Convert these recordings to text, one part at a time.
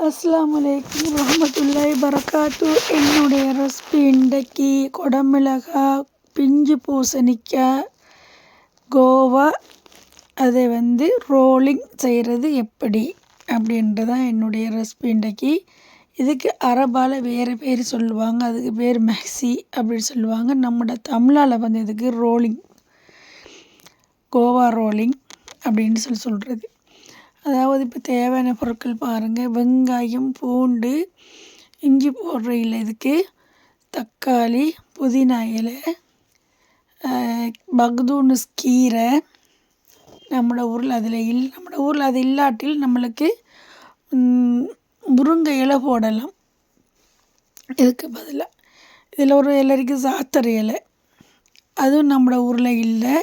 அஸ்ஸலாமு அலைக்கும் வரஹ்மத்துல்லாஹி வரகாத்து. என்னுடைய ரெசிபி இன்றைக்கி குடமிளகா, பிஞ்சு பூசணிக்காய், கோவா, அதை ரோலிங் செய்கிறது எப்படி அப்படின்றதான் என்னுடைய ரெசிபி இன்றைக்கி. இதுக்கு அரபால் வேறு பேர் சொல்லுவாங்க, அதுக்கு பேர் மெஹ்சி அப்படின்னு சொல்லுவாங்க. நம்மளோட தமிழால் இதுக்கு ரோலிங், கோவா ரோலிங் அப்படின்னு சொல்கிறது. அதாவது இப்போ தேவையான பொருட்கள் பாருங்கள். வெங்காயம், பூண்டு, இஞ்சி போடுற இல்லை, இதுக்கு தக்காளி, புதினா இலை, பக்தூனுஸ் கீரை. நம்மளோட ஊரில் அது இல்லாட்டில் நம்மளுக்கு முருங்கை இலை போடலாம். இதுக்கு பதிலாக இதில் ஒரு இலை இருக்குது, சாத்தரை இலை. அதுவும் நம்மளோட ஊரில் இல்லை,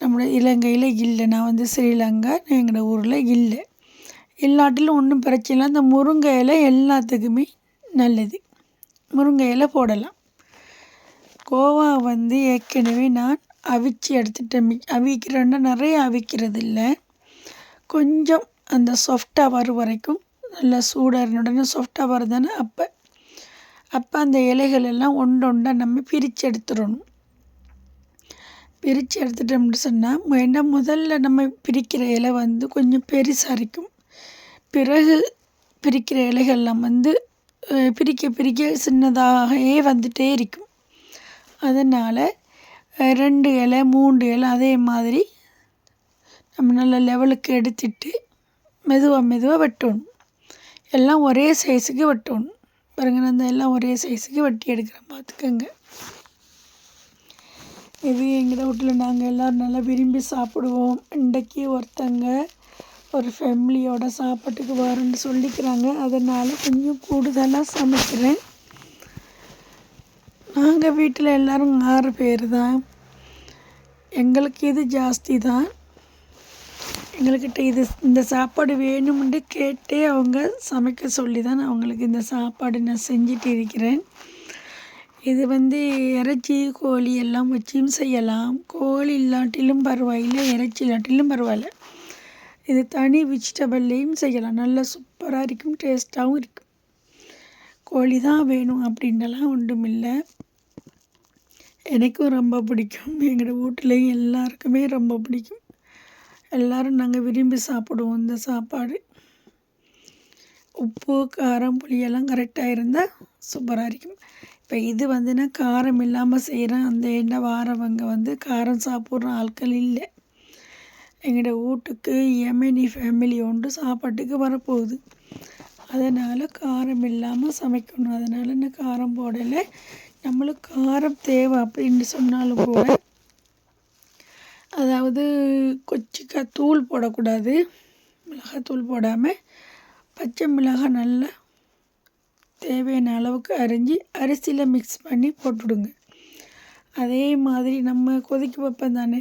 நம்மளோட இலங்கையில் இல்லை. நான் ஸ்ரீலங்கா, எங்களோட ஊரில் இல்லை. இல்லாட்டிலும் ஒன்றும் பிரச்சனை இல்லை. அந்த முருங்கை இலை எல்லாத்துக்குமே நல்லது, முருங்கை இலை போடலாம். கோவா ஏற்கனவே நான் அவிச்சு எடுத்துட்டேன். அவிக்கிறேன்னா நிறைய அவிக்கிறது இல்லை, கொஞ்சம் அந்த சாஃப்டாக வரும் வரைக்கும் நல்லா சூடாக உடனே சாஃப்டாக வருதானே அப்போ அந்த இலைகள் எல்லாம் ஒன்றா நம்ம பிரித்து எடுத்துடணும். பிரித்து எடுத்துட்டோம்னு சொன்னால் முதல்ல நம்ம பிரிக்கிற இலை கொஞ்சம் பெருசாக இருக்கும். பிறகு பிரிக்கிற இலைகள்லாம் பிரிக்க பிரிக்க சின்னதாகவே வந்துகிட்டே இருக்கும். அதனால் 2 இலை 3 இலை அதே மாதிரி நம்ம நல்ல லெவலுக்கு எடுத்துட்டு மெதுவாக வெட்டணும். எல்லாம் ஒரே சைஸுக்கு வெட்டணும். பாருங்க, நான் எல்லாம் ஒரே சைஸுக்கு வெட்டி எடுக்கிறேன், பார்த்துக்கோங்க. இது எங்கள் வீட்டில் நாங்கள் எல்லோரும் நல்லா விரும்பி சாப்பிடுவோம். இன்றைக்கி ஒருத்தங்க ஒரு ஃபேமிலியோட சாப்பாட்டுக்கு வரேன்னு சொல்லிக்கிறாங்க, அதனால் கொஞ்சம் கூடுதலாக சமைக்கிறேன். நாங்கள் வீட்டில் எல்லோரும் 6 பேர் தான். எங்களுக்கு இது ஜாஸ்தி தான். எங்கள்கிட்ட இந்த சாப்பாடு வேணும்னு கேட்டே அவங்க சமைக்க சொல்லி தான் அவங்களுக்கு இந்த சாப்பாடு நான் செஞ்சுட்டு இருக்கிறேன். இது இறைச்சி, கோழி எல்லாம் வச்சும் செய்யலாம். கோழி இல்லாட்டிலும் பரவாயில்லை, இறைச்சி இல்லாட்டிலும் பரவாயில்ல. இது தனி வெஜிடபிள்லேயும் செய்யலாம், நல்லா சூப்பராக இருக்கும், டேஸ்ட்டாகவும் இருக்கும். கோழி தான் வேணும் அப்படின்றலாம் ஒன்றும் இல்லை. எனக்கும் ரொம்ப பிடிக்கும், எங்களோட வீட்டிலையும் எல்லாருக்குமே ரொம்ப பிடிக்கும். எல்லோரும் நாங்கள் விரும்பி சாப்பிடுவோம் இந்த சாப்பாடு. உப்பு, காரம், புளியெல்லாம் கரெக்டாக இருந்தால் சூப்பராக இருக்கும். இப்போ இது நான் காரம் இல்லாமல் செய்கிறேன். அந்த என்ன வாரவங்க காரம் சாப்பிட்ற ஆட்கள் இல்லை. எங்களோட வீட்டுக்கு யமனி ஃபேமிலி ஒன்று சாப்பாட்டுக்கு வரப்போகுது, அதனால் காரம் இல்லாமல் சமைக்கணும். அதனால் நான் காரம் போடலை. நம்மளுக்கு காரம் தேவை அப்படின்னு சொன்னாலும் கூட, அதாவது கொச்சிக்காய் தூள் போடக்கூடாது, மிளகாத்தூள் போடாமல் பச்சை மிளகாய் நல்லா தேவையான அளவுக்கு அரிஞ்சு அரிசியில் மிக்ஸ் பண்ணி போட்டுவிடுங்க. அதே மாதிரி நம்ம கொதிக்க வைப்போம் தானே,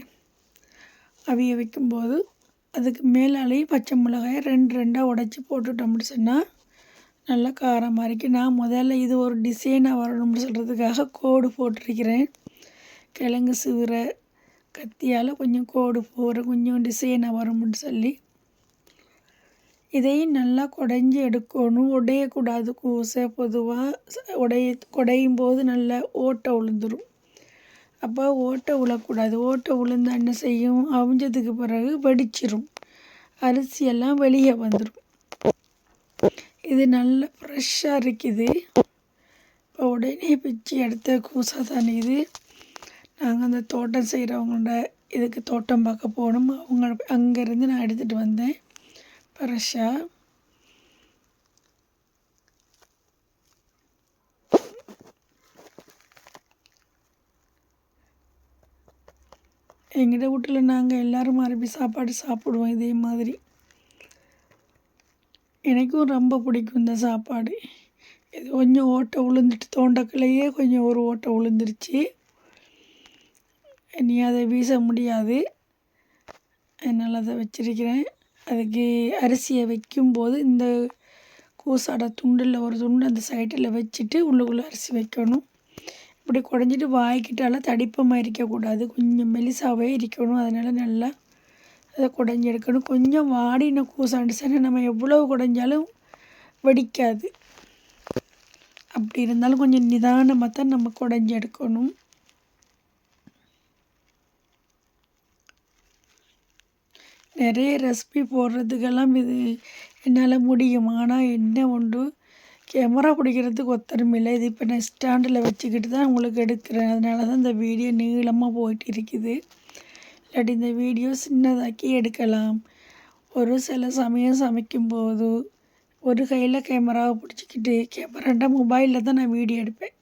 அவிய வைக்கும்போது அதுக்கு மேலாலேயும் பச்சை மிளகாயை 2 உடச்சி போட்டுட்டோம்னு சொன்னால் நல்லா காரமாக இருக்குது. நான் முதல்ல இது ஒரு டிசைனாக வரணும்னு சொல்கிறதுக்காக கோடு போட்டிருக்கிறேன். கிழங்கு சீவுற கத்தியால் கொஞ்சம் கோடு போடுற, கொஞ்சம் டிசைனாக வரும்னு சொல்லி. இதையும் நல்லா குடைஞ்சி எடுக்கணும், உடையக்கூடாது. கூசை பொதுவாக குடையும் போது நல்லா ஓட்டை விழுந்துடும். அப்போ ஓட்டை விழக்கூடாது. ஓட்டை விழுந்தா என்ன செய்யும், அவிஞ்சதுக்கு பிறகு வெடிச்சிரும், அரிசியெல்லாம் வெளியே வந்துடும். இது நல்லா ஃப்ரெஷ்ஷாக இருக்குது. இப்போ உடனே பிச்சு எடுத்த கூசை தானே இது. நாங்கள் அந்த தோட்டம் செய்கிறவங்களோட இதுக்கு தோட்டம் பார்க்க போகணும், அங்கேருந்து நான் எடுத்துகிட்டு வந்தேன் ஃப்ரெஷ்ஷாக. எங்கள் வீட்டில் நாங்கள் எல்லோரும் அரபி சாப்பாடு சாப்பிடுவோம் இதே மாதிரி. எனக்கும் ரொம்ப பிடிக்கும் இந்த சாப்பாடு. இது கொஞ்சம் ஓட்டை விழுந்துட்டு, தோண்டக்கலையே கொஞ்சம் ஒரு ஓட்டை விழுந்துருச்சு, இனி அதை வீச முடியாது, அதனால் அதை வச்சிருக்கிறேன். அதுக்கு அரிசியை வைக்கும்போது இந்த கூசாட துண்டில் ஒரு துண்டு அந்த சைடில் வச்சுட்டு உள்ளுக்குள்ளே அரிசி வைக்கணும். இப்படி குடஞ்சிட்டு வாய்க்கிட்டால தடிப்பமாக இருக்கக்கூடாது, கொஞ்சம் மெலிசாகவே இருக்கணும். அதனால் நல்லா அதை குடஞ்சி எடுக்கணும். கொஞ்சம் வாடின கூசாண்டுச்சுன்னா நம்ம எவ்வளோ குடஞ்சாலும் வெடிக்காது. அப்படி இருந்தாலும் கொஞ்சம் நிதானமாக தான் நம்ம குடஞ்சி எடுக்கணும். நிறைய ரெசிபி போடுறதுக்கெல்லாம் இது என்னால் முடியும். ஆனால் என்ன உண்டு, கேமரா பிடிக்கிறதுக்கு ஒத்தரும் இல்லை. இது இப்போ நான் ஸ்டாண்டில் வச்சுக்கிட்டு தான் உங்களுக்கு எடுக்கிறேன். அதனால தான் இந்த வீடியோ நீளமாக போயிட்டு இருக்குது. இல்லாட்டி இந்த வீடியோ சின்னதாக்கி எடுக்கலாம். ஒரு சில சமயம் சமைக்கும்போது ஒரு கையில் கேமராவை பிடிச்சிக்கிட்டு, கேமராண்டா மொபைலில் தான் நான் வீடியோ எடுப்பேன்.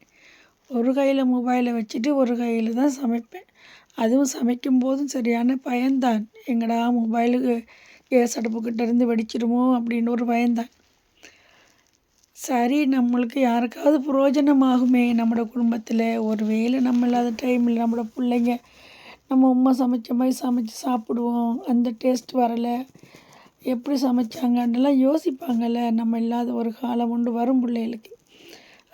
ஒரு கையில் மொபைலை வச்சுட்டு ஒரு கையில் தான் சமைப்பேன். அதுவும் சமைக்கும்போதும் சரியான பயம்தான். எங்கடா மொபைலுக்கு கேஸ் அடுப்புக்கிட்ட இருந்து வெடிச்சிடுமோ அப்படின்னு ஒரு பயம்தான். சரி, நம்மளுக்கு யாருக்காவது பிரயோஜனமாகுமே நம்மளோட குடும்பத்தில். ஒரு வேளை நம்ம இல்லாத டைமில் நம்மளோட பிள்ளைங்க நம்ம அம்மா சமைச்ச மாதிரி சமைச்சு சாப்பிடுவோம், அந்த டேஸ்ட் வரலை, எப்படி சமைச்சாங்கன்னெல்லாம் யோசிப்பாங்கள்ல. நம்ம இல்லாத ஒரு காலம் உண்டு வரும் பிள்ளைகளுக்கு.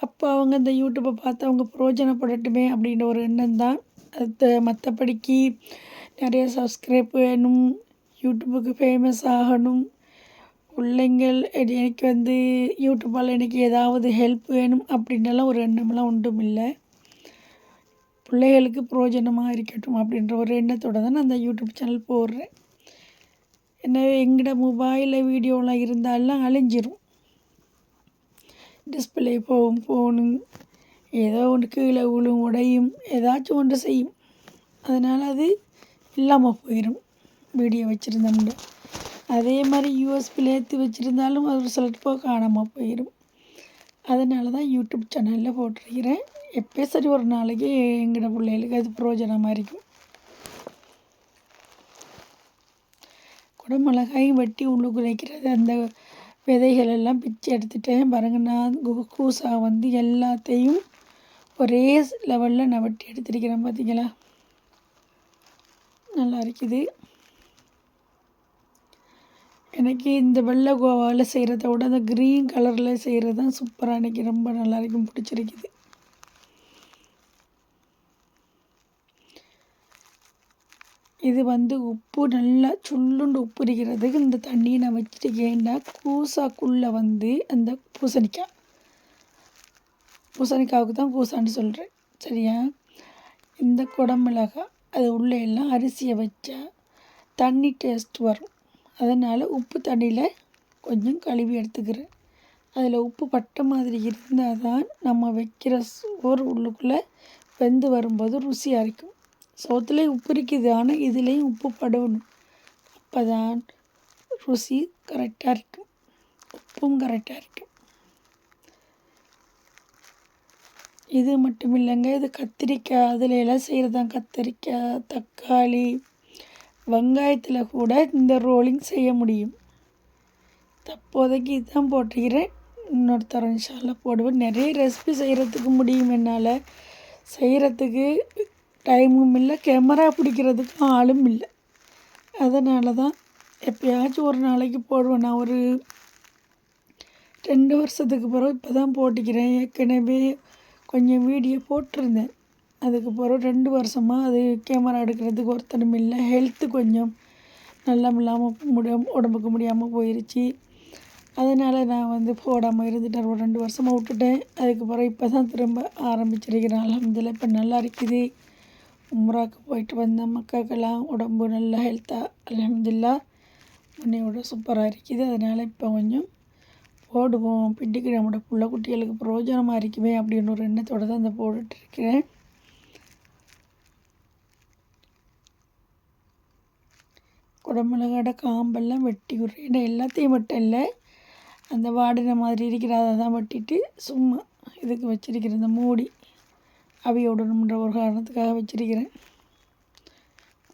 அப்போ அவங்க இந்த யூடியூப்பை பார்த்து அவங்க பிரயோஜனப்படட்டுமே அப்படின்ற ஒரு எண்ணம் தான். அது மற்றபடிக்கு நிறைய சப்ஸ்கிரைப் வேணும், யூடியூப்புக்கு ஃபேமஸ் ஆகணும், பிள்ளைங்கள் எனக்கு வந்து யூடியூப்பால் எனக்கு ஏதாவது ஹெல்ப் வேணும் அப்படின்றலாம் ஒரு எண்ணமெல்லாம் ஒன்றும் இல்லை. பிள்ளைகளுக்கு பிரயோஜனமாக இருக்கட்டும் அப்படின்ற ஒரு எண்ணத்தோடு தான் நான் அந்த யூடியூப் சேனல் போடுறேன். என்ன எங்கட மொபைலில் வீடியோலாம் இருந்தாலும் அழிஞ்சிரும், டிஸ்பிளே போகும், ஃபோனு ஏதோ ஒன்று கீழே விழும், உடையும், ஏதாச்சும் ஒன்று செய்யும். அதனால் அது இல்லாமல் போயிடும் வீடியோ வச்சுருந்தோம்னா. அதே மாதிரி யூஎஸ்பியில் ஏற்றி வச்சுருந்தாலும் அது சிலப்போ காணாமல் போயிடும். அதனால தான் யூடியூப் சேனலில் போட்டிருக்கிறேன். எப்போ சரி ஒரு நாளைக்கு எங்கட பிள்ளைகளுக்கு அது பிரயோஜனமாக இருக்கும். குடமிளகாயும் வெட்டி உள்ளுக்கு வைக்கிறது, அந்த விதைகள் எல்லாம் பிச்சு எடுத்துட்டேன் பாருங்கள். நான் கூசா வந்து எல்லாத்தையும் ஒரே லெவலில் நான் வெட்டி எடுத்துருக்கிறேன். பார்த்திங்களா, நல்லா இருக்குது. எனக்கு இந்த வெள்ளை கோவாவில் செய்கிறத விட அந்த க்ரீன் கலரில் செய்கிறது தான் சூப்பராக, எனக்கு ரொம்ப நல்லா இருக்கும், பிடிச்சிருக்குது. இது வந்து உப்பு நல்லா சுள்ளுண்டு உப்பு இருக்கிறதுக்கு இந்த தண்ணியை நான் வச்சுட்டு ஏண்டா கூசாக்குள்ளே வந்து அந்த பூசணிக்காவுக்கு தான் கூசான்னு சொல்கிறேன், சரியா. இந்த குடமிளகாய் அது உள்ளே எல்லாம் அரிசியை வச்சா தண்ணி டேஸ்ட் வரும். அதனால் உப்பு தண்ணியில் கொஞ்சம் கழுவி எடுத்துக்கிறேன். அதில் உப்பு பட்ட மாதிரி இருந்தால் தான் நம்ம வைக்கிற சோறு உள்ளுக்குள்ளே வெந்து வரும்போது ருசியாக இருக்கும். சோத்துலேயும் உப்பு இருக்குது, ஆனால் இதுலேயும் உப்பு படணும். அப்போ தான் ருசி கரெக்டாக இருக்கும், உப்பும் கரெக்டாக இருக்கும். இது மட்டும் இல்லைங்க, இது கத்திரிக்காய், அதில் எல்லாம் செய்கிறது தான். கத்திரிக்காய், தக்காளி, வெங்காயத்தில் கூட இந்த ரோலிங் செய்ய முடியும். தற்போதைக்கு இதுதான் போட்டுக்கிறேன். இன்னொரு தரம் இன்ஷால்லா போடுவேன். நிறைய ரெசிபி செய்கிறதுக்கு முடியும் என்னால். செய்கிறதுக்கு டைமும் இல்லை, கேமரா பிடிக்கிறதுக்கும் ஆளும் இல்லை. அதனால தான் எப்போயாச்சும் ஒரு நாளைக்கு போடுவேன். நான் ஒரு 2 வருஷத்துக்கு பிறகு இப்போ தான் போட்டுக்கிறேன். ஏற்கனவே கொஞ்சம் வீடியோ போட்டிருந்தேன். அதுக்கு பிறகு 2 வருஷமாக அது கேமரா எடுக்கிறதுக்கு ஒருத்தனும் இல்லை. ஹெல்த்து கொஞ்சம் நல்லா இல்லாமல் உடம்புக்கு முடியாமல் போயிடுச்சு. அதனால் நான் வந்து போடாமல் இருந்துட்டேன். ஒரு 2 வருஷமாக விட்டுட்டேன். அதுக்கு பிறகு இப்போ தான் திரும்ப ஆரம்பிச்சிருக்கிறேன். அல்ஹம்துலில்லாஹ் இப்போ நல்லா இருக்குது. உம்ராவுக்கு போயிட்டு வந்த மக்களுக்கெல்லாம் உடம்பு நல்லா ஹெல்த்தாக அல்ஹம்துலில்லாஹ் முன்னையோட சூப்பராக இருக்குது. அதனால் இப்போ கொஞ்சம் போடுவோம், பின்னுக்கு நம்மளோட புள்ள குட்டிகளுக்கு பிரயோஜனமாக இருக்குமே அப்படின்னு ஒரு எண்ணத்தோடு தான் இந்த போட்டுட்ருக்கிறேன். குடமிளகாட காம்பெல்லாம் வெட்டி விட்றேன். எல்லாத்தையும் மட்டும் இல்லை, அந்த வாடின மாதிரி இருக்கிற அதை தான் வெட்டிட்டு சும்மா இதுக்கு வச்சிருக்கிறேன். இந்த மூடி அவியோடணுன்ற ஒரு காரணத்துக்காக வச்சிருக்கிறேன்.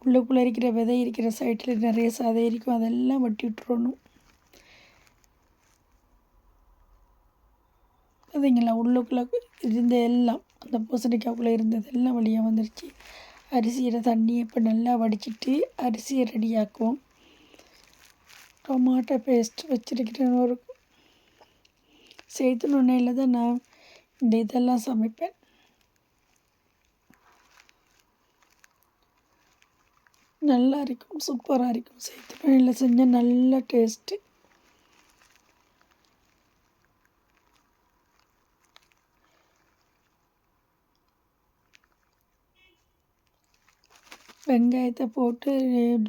உள்ளுக்குள்ளே இருக்கிற விதை இருக்கிற சைட்டில் நிறைய சதை இருக்கும், அதெல்லாம் வெட்டி விட்டுறணும். அதுங்களா உள்ளுக்குள்ளே இருந்த எல்லாம் அந்த பூசணிக்காய்க்குள்ளே இருந்ததெல்லாம் வழியாக வந்துடுச்சு. அரிசியில் தண்ணியை இப்போ நல்லா வடிச்சிட்டு அரிசியை ரெடியாக்குவோம். டொமாட்டோ பேஸ்ட் வச்சிருக்கிறேன். ஒரு செய்து நுண்ணையில் தான் நான் இந்த இதெல்லாம் சமைப்பேன். நல்லா இருக்கும், சூப்பராக இருக்கும். செய்து நுண்ணையில் செஞ்சால் நல்ல டேஸ்ட்டு. வெங்காயத்தை போட்டு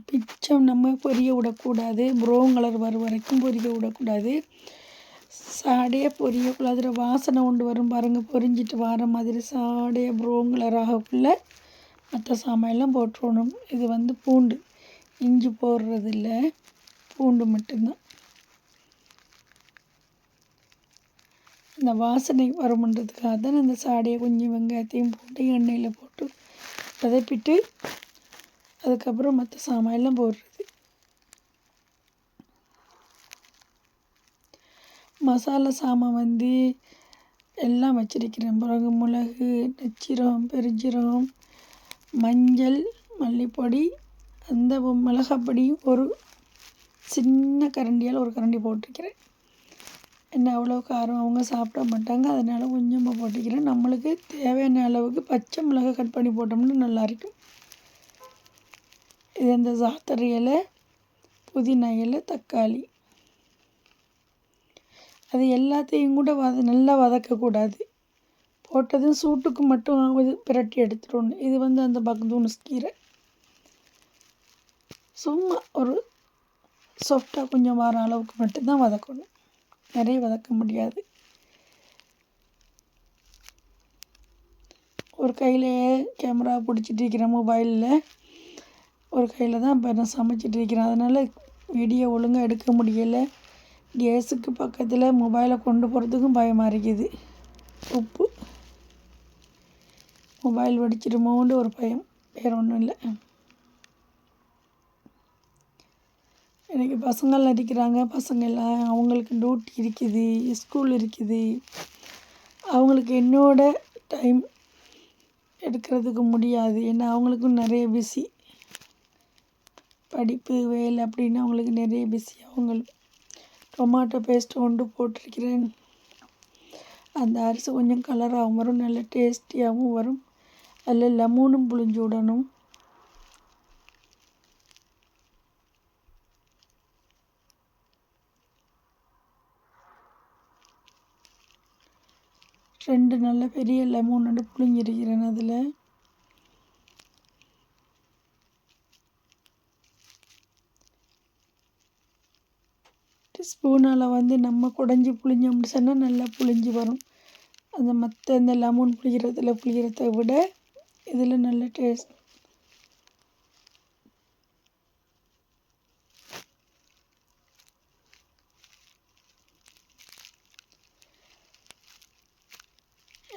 பிச்சம் நம்ம பொரிய விடக்கூடாது. ப்ரௌன் கலர் வர வரைக்கும் பொரிய விடக்கூடாது. சாடையாக பொரியக்குள்ள அதில் வாசனை கொண்டு வரும் பாருங்கள். பொரிஞ்சிட்டு வர மாதிரி சாடையாக ப்ரௌன் கலர் ஆகக்குள்ள மற்ற சாமான்லாம் போட்டுருணும். இது வந்து பூண்டு, இஞ்சி போடுறதில்ல, பூண்டு மட்டும்தான். இந்த வாசனை வருமன்றதுக்காக தான் இந்த சாடையை கொஞ்சம் வெங்காயத்தையும் போட்டு எண்ணெயில் போட்டு வதப்பிட்டு அதுக்கப்புறம் மற்ற சாமான்லாம் போடுறது. மசாலா சாமான் வந்து எல்லாம் வச்சிருக்கிறேன். பிறகு மிளகு, நச்சீரகம், பெருஞ்சீரகம், மஞ்சள், மல்லிப்பொடி, அந்த மிளகாப்பொடியும் ஒரு சின்ன கரண்டியால் ஒரு கரண்டி போட்டிருக்கிறேன். என்ன அவ்வளோ காரம் அவங்க சாப்பிட மாட்டாங்க, அதனால் கொஞ்சமாக போட்டிக்கிறேன். நம்மளுக்கு தேவையான அளவுக்கு பச்சை மிளகாய் கட் பண்ணி போட்டோம்னா நல்லாயிருக்கும். இது இந்த ஜாத்தர் இலை, புதினா இலை, தக்காளி, அது எல்லாத்தையும் கூட நல்லா வதக்கக்கூடாது. போட்டதும் சூட்டுக்கு மட்டும் பிரட்டி எடுத்துடணும். இது வந்து அந்த பக்தூன்ஸ் கீரை சும்மா ஒரு சாஃப்டாக கொஞ்சம் வர அளவுக்கு மட்டும்தான் வதக்கணும், நிறைய வதக்க முடியாது. ஒரு கையில் கேமரா பிடிச்சிட்டு இருக்கிறேன் மொபைலில், ஒரு கையில் தான் இப்போ நான் சமைச்சிட்டு இருக்கிறேன். அதனால் வீடியோ ஒழுங்காக எடுக்க முடியலை. கேஸுக்கு பக்கத்தில் மொபைலை கொண்டு போகிறதுக்கும் பயமாக இருக்குது. உப்பு மொபைல் வெடிச்சிடுமோன்னு ஒரு பயம், வேறு ஒன்றும் இல்லை. எனக்கு பசங்கள்லாம் இருக்கிறாங்க. பசங்கள்லாம் அவங்களுக்கு டியூட்டி இருக்குது, ஸ்கூல் இருக்குது. அவங்களுக்கு என்னோட டைம் எடுக்கிறதுக்கு முடியாது. ஏன்னா அவங்களுக்கும் நிறைய பிஸி, படிப்பு வேலை அப்படின்னு அவங்களுக்கு நிறைய பிஸி. அவங்களுக்கு டொமாட்டோ பேஸ்ட் கொண்டு போட்டிருக்கிறேன். அந்த அரிசி கொஞ்சம் கலராகவும் வரும், நல்ல டேஸ்டியாகவும் வரும். அதில் லெமனும் புழிஞ்சு விடணும். ரெண்டு நல்ல பெரிய லெமன் ரெண்டு புழிஞ்சிருக்கிறேன். அதில் ஸ்பூனால் வந்து நம்ம குடஞ்சி புழிஞ்சோம்னு சொன்னால் நல்லா புழிஞ்சு வரும். அந்த மற்ற இந்த லெமன் புழிகிறத விட இதில் நல்ல டேஸ்ட்.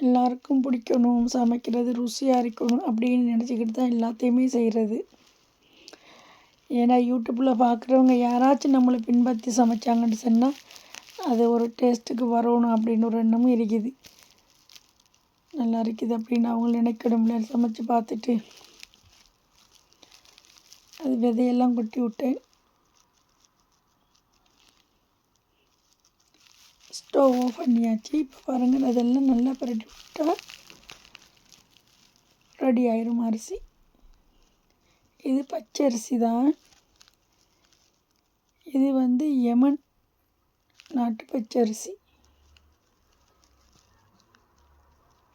எல்லாருக்கும் பிடிக்கணும், சமைக்கிறது ருசியாக இருக்கணும் அப்படின்னு நினச்சிக்கிட்டு தான் எல்லாத்தையுமே செய்கிறது. ஏன்னா யூடியூப்பில் பார்க்குறவங்க யாராச்சும் நம்மளை பின்பற்றி சமைச்சாங்கன்னு சொன்னால் அது ஒரு டேஸ்ட்டுக்கு வரணும் அப்படின்னு ஒரு எண்ணமும் இருக்குது. நல்லா இருக்குது அப்படின்னு அவங்க நினைக்கணும்ல. சமைச்சு பார்த்துட்டு அது விதையெல்லாம் கொட்டி விட்டேன். ஸ்டவ் ஆஃப் பண்ணியாச்சு. இப்போ பாருங்கள், அதெல்லாம் நல்லா பரட்டி விட்டால் ரெடி ஆயிரும் அரிசி. இது பச்சை அரிசி தான். இது வந்து யமன் நாட்டு பச்சரிசி.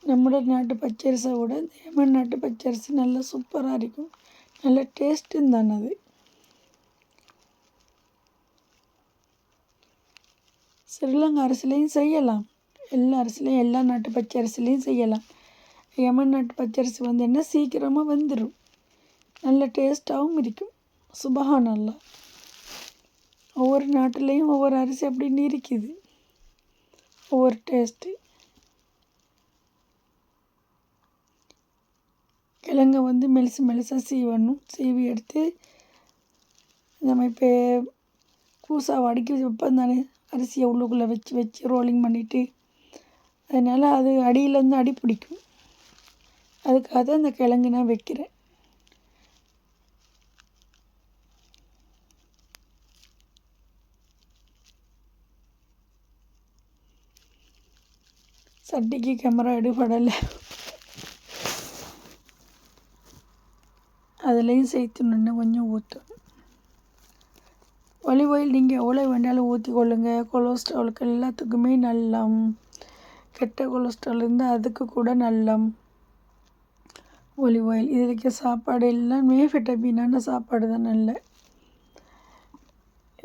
நம்மளோட நாட்டு பச்சரிசியை விட இந்த யமன் நாட்டு பச்சரிசி நல்லா சூப்பராக இருக்கும், நல்ல டேஸ்ட்டும் தானே அது. ஸ்ரீலங்கா அரிசிலையும் செய்யலாம், எல்லா அரிசிலையும் எல்லா நாட்டு பச்சரிசிலையும் செய்யலாம். யமன் நாட்டு பச்சரிசி வந்து என்ன சீக்கிரமாக வந்துடும், நல்ல டேஸ்ட்டாகவும் இருக்கும். சுபஹானல்லாஹ், ஒவ்வொரு நாட்டிலையும் ஒவ்வொரு அரிசி அப்படின்னு இருக்குது, ஒவ்வொரு டேஸ்ட்டு. கிழங்க வந்து மெலிசாக சீவணும். சீவி எடுத்து நம்ம இப்போ கூசாவை அடுக்கி வைப்போம் தானே, அரிசியை உள்ளுக்குள்ளே வச்சு ரோலிங் பண்ணிவிட்டு, அதனால் அது அடியிலேருந்து அடி பிடிக்கும். அதுக்காக தான் இந்த கிழங்கு நான் வைக்கிறேன். சட்டிக்கு கேமரா எடுபடலை, அதுலேயும் சேர்த்து நின்று கொஞ்சம் ஊற்றணும். ஒலிவ் ஆயில் நீங்கள் எவ்வளோ வேண்டாலும் ஊற்றிக்கொள்ளுங்க. கொலஸ்ட்ராலுக்கு எல்லாத்துக்குமே நல்லம். கெட்ட கொலஸ்ட்ரால் இருந்தால் அதுக்கு கூட நல்லம். Olive oil. இது வைக்க சாப்பாடு எல்லாமே விட்டமினான சாப்பாடு தான். நல்ல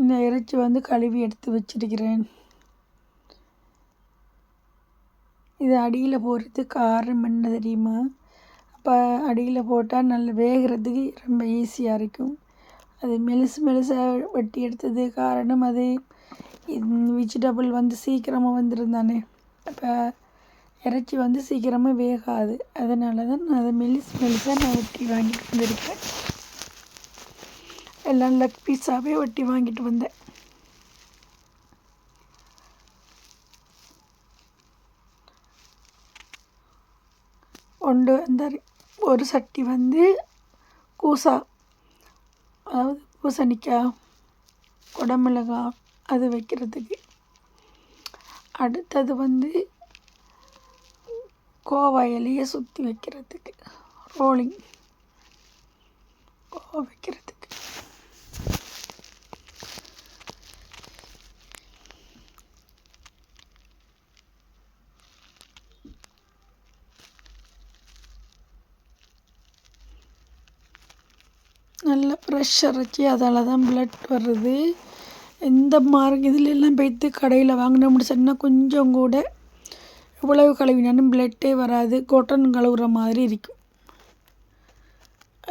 இந்த இறைச்சி வந்து கழுவி எடுத்து வச்சிருக்கிறேன். இது அடியில் போடுறது காரணம் என்ன தெரியுமா? அப்போ அடியில் போட்டால் நல்ல வேகிறதுக்கு ரொம்ப ஈஸியாக இருக்கும். அது மெலிசாக வெட்டி எடுத்தது காரணம் அது வெஜிடபிள் வந்து சீக்கிரமாக வந்துருந்தானே. அப்போ இறைச்சி வந்து சீக்கிரமாக வேகாது. அதனால தான் நான் அதை மெலிசாக நான் வெட்டி வாங்கிட்டு வந்திருக்கேன். எல்லாம் லெக் பீஸாகவே வெட்டி வாங்கிட்டு வந்தேன். அந்த ஒரு சட்டி வந்து கூசா, அதாவது பூசணிக்காய், குடமிளகாய் அது வைக்கிறதுக்கு. அடுத்தது வந்து கோவா இலையை சுற்றி வைக்கிறதுக்கு, ரோலிங் கோவா வைக்கிறதுக்கு. நல்ல ஃப்ரெஷ் இறைச்சி, அதால் தான் பிளட் வருது. எந்த இதிலெல்லாம் போய்த்து கடையில் வாங்கினோம்னு சொன்னால் கொஞ்சம் கூட எவ்வளவு கழுவினாலும் பிளட்டே வராது. கொட்டன் கழுவுற மாதிரி இருக்கும்.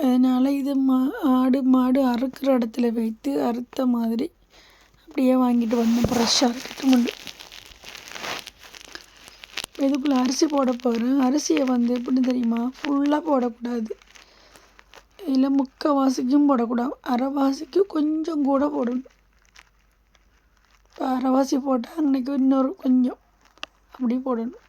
அதனால் இது ஆடு மாடு அறுக்கிற இடத்துல வைத்து அறுத்த மாதிரி அப்படியே வாங்கிட்டு வந்தோம். ஃப்ரெஷ்ஷாக இருக்கட்டும். இதுக்குள்ளே அரிசி போட போகிறேன். அரிசியை வந்து எப்படி தெரியுமா, ஃபுல்லாக போடக்கூடாது. இல்லை முக்கால்வாசிக்கும் போடக்கூடாது, அரைவாசிக்கு கொஞ்சம் கூட போடணும். இப்போ அரைவாசி போட்டால் அன்றைக்கி இன்னொரு கொஞ்சம் அப்படி போடணும்.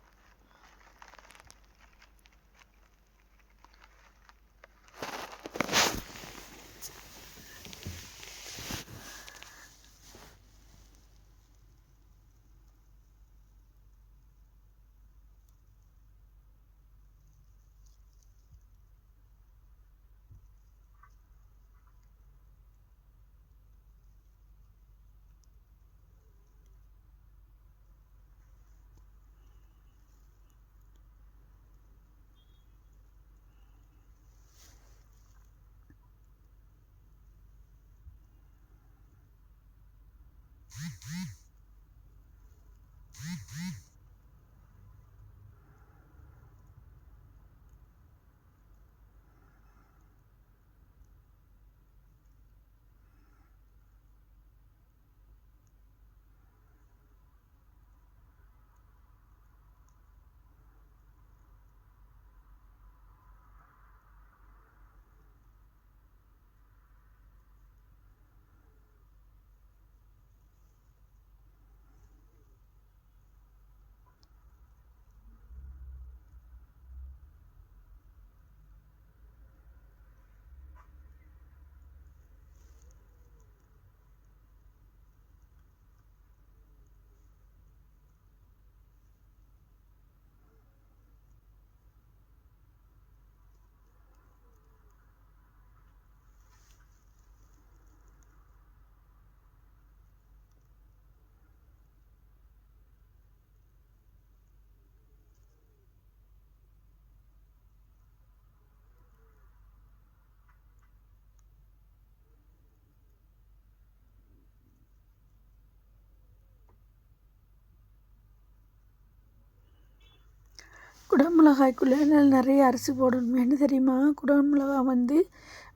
குடமிளகாய்க்குள்ளே நிறைய அரிசி போடணும். என்ன தெரியுமா, குடமிளகாய் வந்து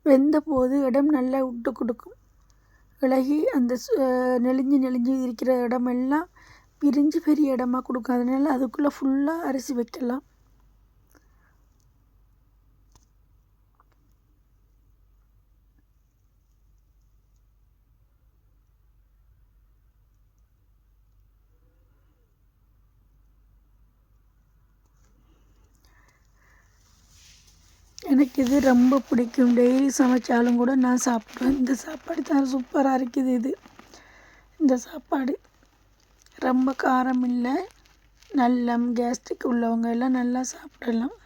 வெந்த போது இடம் நல்லா விட்டு கொடுக்கும். இலகி அந்த நெளிஞ்சு இருக்கிற இடமெல்லாம் பிரிஞ்சு பெரிய இடமா கொடுக்கும். அதனால அதுக்குள்ளே ஃபுல்லாக அரிசி வைக்கலாம். எனக்கு இது ரொம்ப பிடிக்கும். டெய்லி சமைச்சாலும் கூட நான் சாப்பிடுவேன். இந்த சாப்பாடு தான் சூப்பராக இருக்குது. இந்த சாப்பாடு ரொம்ப காரம் இல்லை, நல்ல கேஸ்ட்ரிக் உள்ளவங்க எல்லாம் நல்லா சாப்பிடலாம்.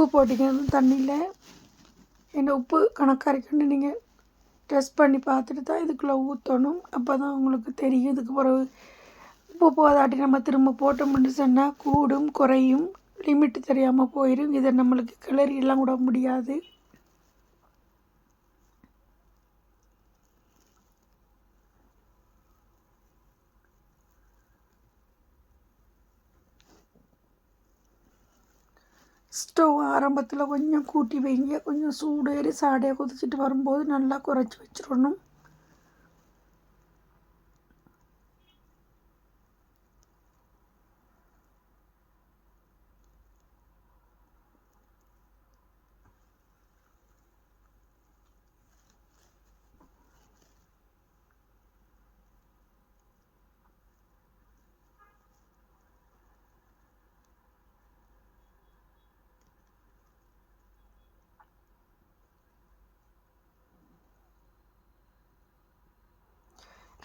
உப்பு போட்டிங்க அந்த தண்ணியில். என்ன உப்பு கணக்காக இருக்குன்னு நீங்கள் டெஸ்ட் பண்ணி பார்த்துட்டு தான் இதுக்குள்ளே ஊற்றணும். அப்போ தான் உங்களுக்கு தெரியும். இதுக்கு பிறகு உப்பு போதாட்டி நம்ம திரும்ப போட்டோம்னு சொன்னால் கூடும் குறையும், லிமிட்டு தெரியாமல் போயிடும். இதை நம்மளுக்கு கிளறி எல்லாம் விட முடியாது. ஸ்டவ் ஆரம்பத்தில் கொஞ்சம் கூட்டி வைங்க. கொஞ்சம் சூடேறி சாடையாக கொதிச்சுட்டு வரும்போது நல்லா குறைச்சி வச்சிடணும்.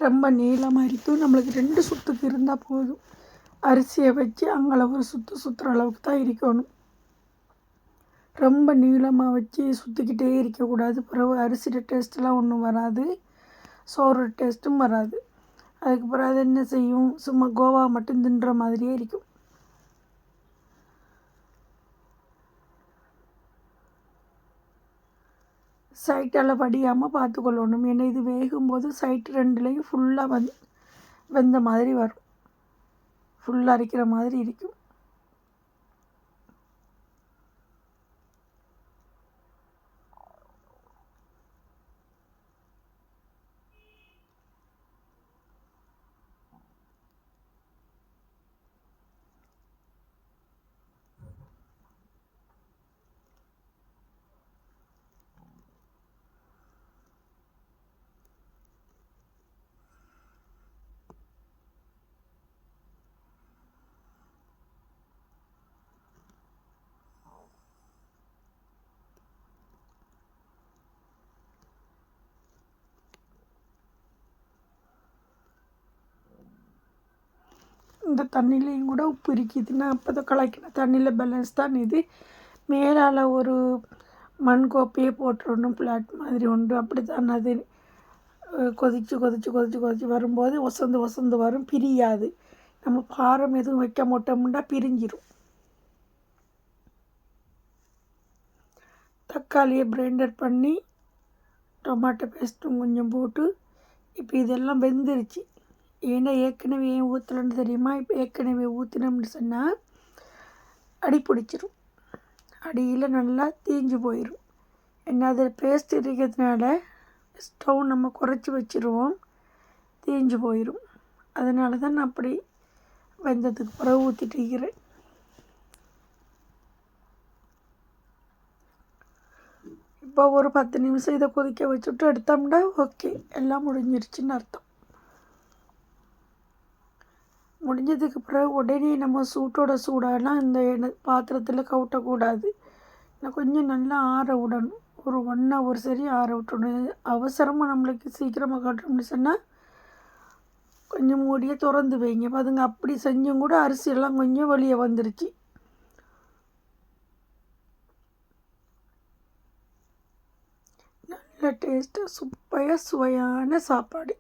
ரொம்ப நீளமாக இருக்கும். நம்மளுக்கு 2 சுத்துக்கு இருந்தால் போதும். அரிசியை வச்சு அங்கே ஒரு சுற்றுற அளவுக்கு தான் இருக்கணும். ரொம்ப நீளமாக வச்சு சுற்றிக்கிட்டே இருக்கக்கூடாது. பிறகு அரிசியோட டேஸ்ட்டெலாம் ஒன்றும் வராது, சோறு டேஸ்ட்டும் வராது. அதுக்கப்புறம் அது என்ன செய்யும், சும்மா கோவா மட்டும் தின்ற மாதிரியே இருக்கும். சைட்டால் வடியாமல் பார்த்துக்கொள்ளணும். ஏன்னா இது வேகும்போது சைட்டு 2லேயும் ஃபுல்லாக வெந்த மாதிரி வரும், ஃபுல்லாக அரைக்கிற மாதிரி இருக்கும். இந்த தண்ணியிலையும் கூட உப்பு இருக்குதுன்னா அப்போ தான் கலக்கின தண்ணியில் பேலன்ஸ் தான் இது. மேலால் ஒரு மண் கோப்பையே போட்டுடணும், பிளாட் மாதிரி உண்டு. அப்படி தான் அது கொதித்து வரும்போது ஒசந்து வரும், பிரியாது. நம்ம பாரம் எதுவும் வைக்க மாட்டோம்னா பிரிஞ்சிடும். தக்காளியை கிரைண்டர் பண்ணி டொமாட்டோ பேஸ்ட்டும் கொஞ்சம் போட்டு இப்போ இதெல்லாம் வெந்துருச்சு. ஏன்னா ஏற்கனவே ஏன் ஊற்றலன்னு தெரியுமா, இப்போ ஏற்கனவே ஊற்றினோம்னு சொன்னால் அடி பிடிச்சிரும், அடியில் நல்லா தீஞ்சு போயிடும். ஏன்னா அது பேஸ்ட் இருக்கிறதுனால ஸ்டவ் நம்ம குறைச்சி வச்சுருவோம், தீஞ்சு போயிடும். அதனால தான் நான் அப்படி வெந்ததுக்கு பிறகு ஊற்றிட்டு இருக்கிறேன். இப்போ ஒரு 10 நிமிஷம் இதை கொதிக்க வச்சுட்டு எடுத்தோம்னா ஓகே, எல்லாம் முடிஞ்சிருச்சுன்னு அர்த்தம். முடிஞ்சதுக்கு பிறகு உடனே நம்ம சூடாலாம் இந்த பாத்திரத்தில் கவுட்டக்கூடாது. நான் கொஞ்சம் நல்லா ஆற விடணும், ஒரு 1 hour சரி ஆற விட்டணும். அவசரமாக நம்மளுக்கு சீக்கிரமாக கட்டணும்னு சொன்னால் கொஞ்சம் மூடியை திறந்து வைங்க. பாருங்க, அப்படி செஞ்சும் கூட அரிசியெல்லாம் கொஞ்சம் வெளியே வந்துருச்சு. நல்ல டேஸ்ட்டாக சுவையான சாப்பாடு.